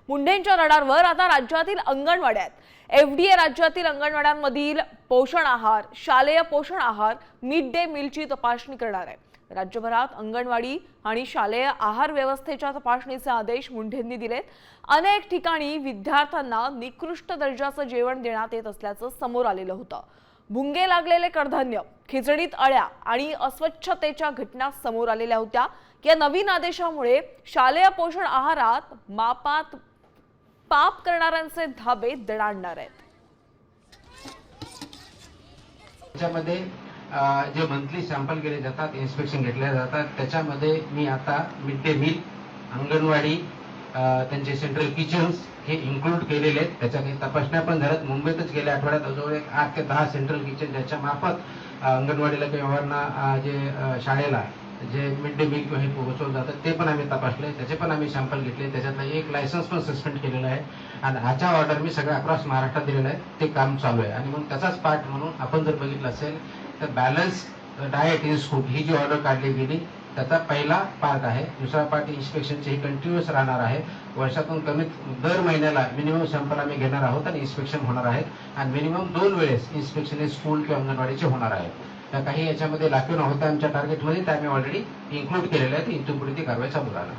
मुंढेंच्या रडारवर आता राज्यातील अंगणवाड्यात FDA राज्यातील अंगणवाड्यांमधील पोषण आहार, शालेय पोषण आहार, मिड डे मीलची तपासणी करणार आहे। राज्यभरात अंगणवाडी आणि शालेय आहार व्यवस्थेच्या तपासणीचे आदेश मुंढेंनी दिलेत। अनेक ठिकाणी विद्यार्थ्यांना निकृष्ट दर्जाचं जेवण देण्यात येत असल्याचं समोर आलेलं होतं। भुंगे लागलेले कडधान्य, खिचडीत अळ्या आणि अस्वच्छतेच्या घटना समोर आलेल्या होत्या। या नवीन आदेशामुळे शालेय पोषण आहारात मापात पाप करणाऱ्यांचे धाबे दणाणणार आहेत। त्याच्यामध्ये जे मंथली सॅम्पल केले जातात, इन्स्पेक्शन घेतले जातात, त्याच्यामध्ये मी आता मिड डे मील, अंगणवाडी, त्यांचे सेंट्रल किचन्स हे इन्क्लूड केलेले आहेत। त्याच्या काही तपासण्या पण झाल्यात। मुंबईतच गेल्या आठवड्यात जवळ 8 ते 10 सेंट्रल किचन ज्याच्या मार्फत अंगणवाडीला किंवा जे शाळेला जे मिड डे मील हे पोहोचवलं जातं ते पण आम्ही तपासले, त्याचे पण आम्ही सॅम्पल घेतले। त्याच्यातलं एक लायसन्स पण सस्पेंड केलेलं आहे आणि ह्याच्या ऑर्डर मी सगळ्या अक्रॉस महाराष्ट्रात दिलेलं आहे। ते काम चालू आहे आणि मग त्याचाच पार्ट म्हणून आपण जर बघितलं असेल तर बॅलन्स डाएट इन स्कूल ही जी ऑर्डर काढली गेली त्याचा पहिला पार्ट आहे। दुसरा पार्ट इन्स्पेक्शनचे ही कंटिन्युअस राहणार आहे। वर्षातून दर महिन्याला मिनिमम सॅम्पल आम्ही घेणार आहोत आणि इन्स्पेक्शन होणार आहेत आणि मिनिमम 2 वेळेस इन्स्पेक्शन स्कूल किंवा अंगणवाडीचे होणार आहे। त्या काही याच्यामध्ये लाखो होत्या आमच्या टार्गेटमध्ये, त्या आम्ही ऑलरेडी इन्क्लूड केलेल्या आहेत। इथून पुढे ती कारवाई चालू राहणार।